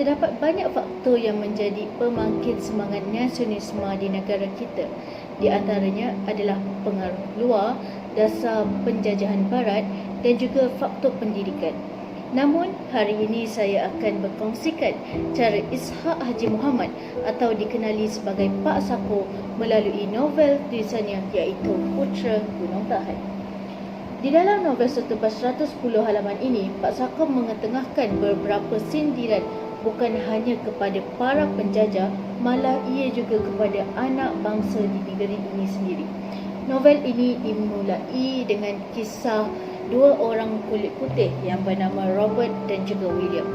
Terdapat banyak faktor yang menjadi pemangkin semangat nasionalisme di negara kita. Di antaranya adalah pengaruh luar, dasar penjajahan barat dan juga faktor pendidikan. Namun, hari ini saya akan berkongsikan cara Ishak Haji Muhammad atau dikenali sebagai Pak Sako melalui novel tulisannya iaitu Putera Gunung Tahan. Di dalam novel setebal 110 halaman ini, Pak Sako mengetengahkan beberapa sindiran bukan hanya kepada para penjajah, malah ia juga kepada anak bangsa di negeri ini sendiri. Novel ini dimulai dengan kisah dua orang kulit putih yang bernama Robert dan juga William.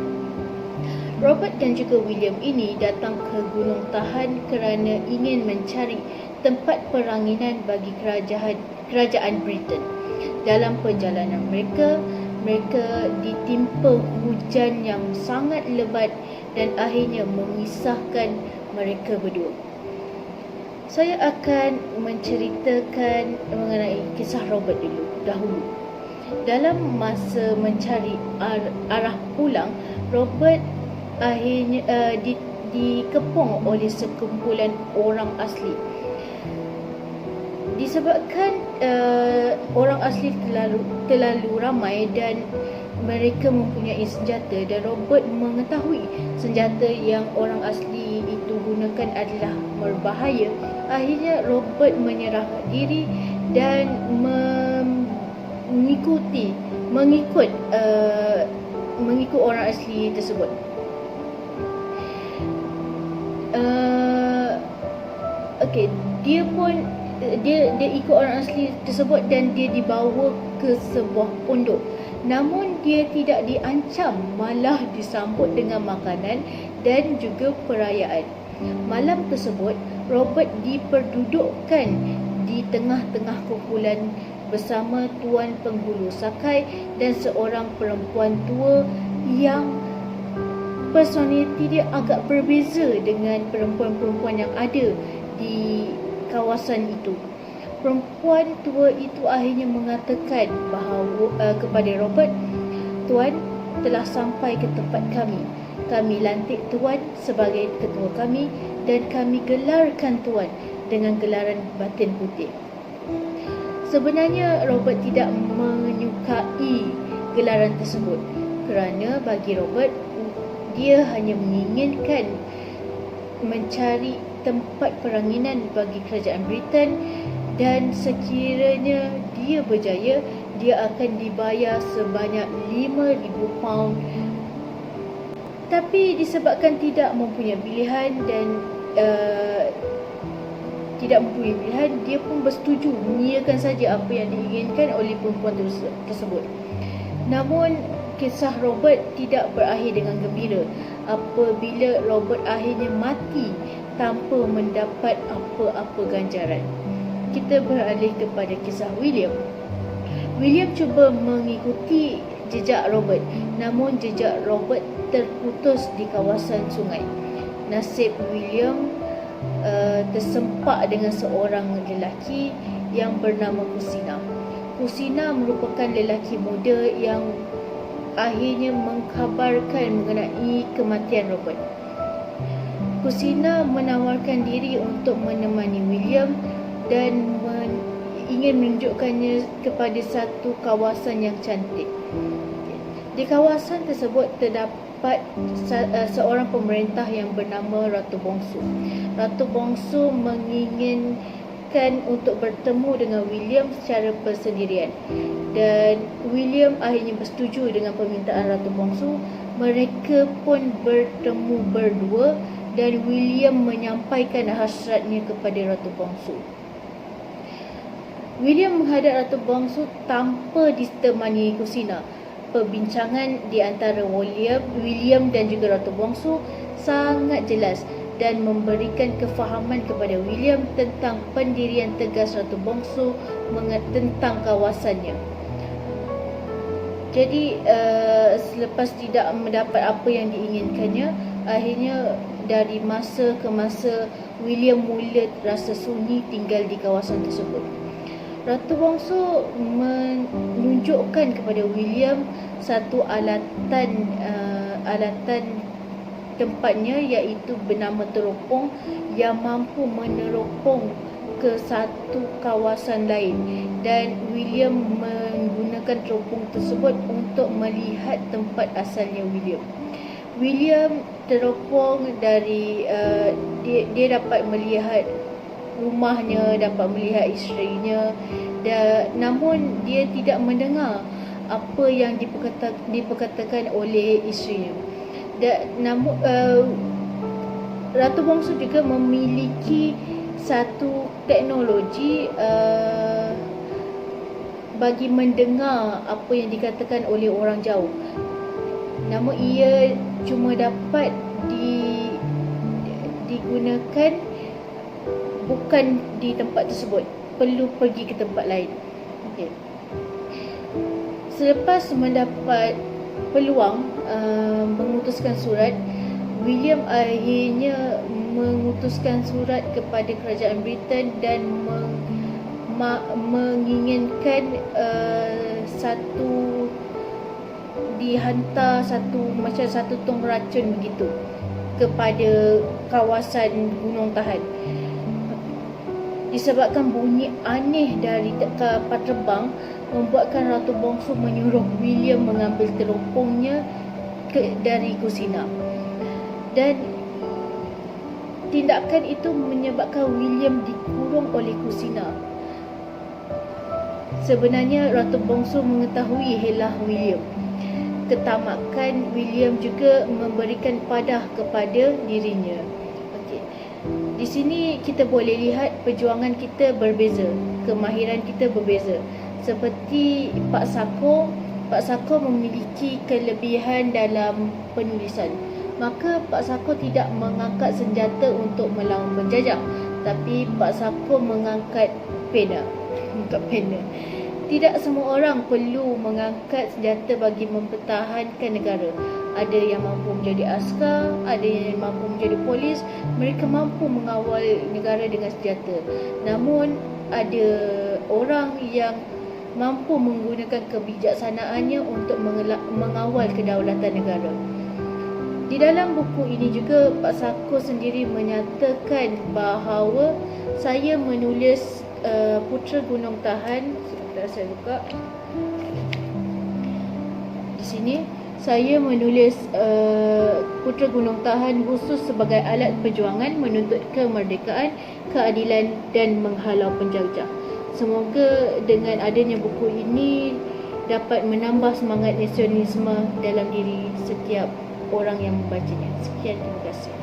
Robert dan juga William ini datang ke Gunung Tahan kerana ingin mencari tempat peranginan bagi kerajaan Britain. Dalam perjalanan mereka ditimpa hujan yang sangat lebat dan akhirnya memisahkan mereka berdua. Saya akan menceritakan mengenai kisah Robert dahulu. Dalam masa mencari arah pulang, Robert akhirnya dikepung oleh sekumpulan orang asli. Disebabkan orang asli terlalu ramai dan mereka mempunyai senjata, dan Robert mengetahui senjata yang orang asli itu gunakan adalah berbahaya. Akhirnya Robert menyerah diri dan mengikut orang asli tersebut. Dia ikut orang asli tersebut dan dia dibawa ke sebuah pondok. Namun dia tidak diancam, malah disambut dengan makanan dan juga perayaan. Malam tersebut, Robert diperdudukkan di tengah-tengah kumpulan bersama tuan penghulu sakai dan seorang perempuan tua yang personaliti dia agak berbeza dengan perempuan-perempuan yang ada di kawasan itu. Perempuan tua itu akhirnya mengatakan bahawa kepada Robert, "Tuan telah sampai ke tempat kami. Kami lantik Tuan sebagai ketua kami dan kami gelarkan Tuan dengan gelaran batin putih." Sebenarnya Robert tidak menyukai gelaran tersebut kerana bagi Robert, dia hanya menginginkan mencari tempat peranginan bagi kerajaan Britain, dan sekiranya dia berjaya, dia akan dibayar sebanyak 5,000 pound. Tapi disebabkan tidak mempunyai pilihan dia pun bersetuju mengiyakan saja apa yang diinginkan oleh perempuan tersebut. Namun kisah Robert tidak berakhir dengan gembira apabila Robert akhirnya mati tanpa mendapat apa-apa ganjaran. Kita beralih kepada kisah William. William cuba mengikuti jejak Robert, namun jejak Robert terputus di kawasan sungai. Nasib William tersempak dengan seorang lelaki yang bernama Kusina. Kusina merupakan lelaki muda yang akhirnya mengkhabarkan mengenai kematian Robert. Kusina menawarkan diri untuk menemani William dan ingin menunjukkannya kepada satu kawasan yang cantik. Di kawasan tersebut terdapat seorang pemerintah yang bernama Ratu Bongsu. Ratu Bongsu menginginkan untuk bertemu dengan William secara persendirian, dan William akhirnya bersetuju dengan permintaan Ratu Bongsu. Mereka pun bertemu berdua dan William menyampaikan hasratnya kepada Ratu Bongsu. William menghadap Ratu Bongsu tanpa ditemani Kusina. Perbincangan di antara William dan juga Ratu Bongsu sangat jelas dan memberikan kefahaman kepada William tentang pendirian tegas Ratu Bongsu tentang kawasannya. Jadi selepas tidak mendapat apa yang diinginkannya, akhirnya dari masa ke masa William mula rasa sunyi tinggal di kawasan tersebut. Ratu Bongsu menunjukkan kepada William satu alatan tempatnya, iaitu bernama teropong yang mampu meneropong ke satu kawasan lain, dan William menggunakan teropong tersebut untuk melihat tempat asalnya William. William teropong dari dia dapat melihat rumahnya, dapat melihat isterinya, namun dia tidak mendengar apa yang diperkatakan oleh isterinya. Namun Ratu Bongsu juga memiliki satu teknologi bagi mendengar apa yang dikatakan oleh orang jauh. Namun ia cuma dapat digunakan bukan di tempat tersebut, perlu pergi ke tempat lain. Okay. Selepas mendapat peluang mengutuskan surat, William akhirnya mengutuskan surat kepada kerajaan Britain dan menginginkan dihantar satu tong racun begitu kepada kawasan Gunung Tahan. Disebabkan bunyi aneh dari kapal terbang membuatkan Ratu Bongsu menyuruh William mengambil teropongnya dari Kusina, dan tindakan itu menyebabkan William dikurung oleh Kusina. Sebenarnya Ratu Bongsu mengetahui helah William. Ketamakan William juga memberikan padah kepada dirinya. Di sini kita boleh lihat perjuangan kita berbeza, kemahiran kita berbeza. Seperti Pak Sako memiliki kelebihan dalam penulisan. Maka Pak Sako tidak mengangkat senjata untuk melawan penjajah, tapi Pak Sako mengangkat pena. Tidak semua orang perlu mengangkat senjata bagi mempertahankan negara. Ada yang mampu menjadi askar, ada yang mampu menjadi polis. Mereka mampu mengawal negara dengan senjata. Namun ada orang yang mampu menggunakan kebijaksanaannya untuk mengawal kedaulatan negara. Di dalam buku ini juga Pak Sako sendiri menyatakan bahawa saya menulis Putera Gunung Tahan. Sebentar saya buka. Di sini saya menulis Putera Gunung Tahan khusus sebagai alat perjuangan menuntut kemerdekaan, keadilan dan menghalau penjajah. Semoga dengan adanya buku ini dapat menambah semangat nasionalisme dalam diri setiap orang yang membacanya. Sekian, terima kasih.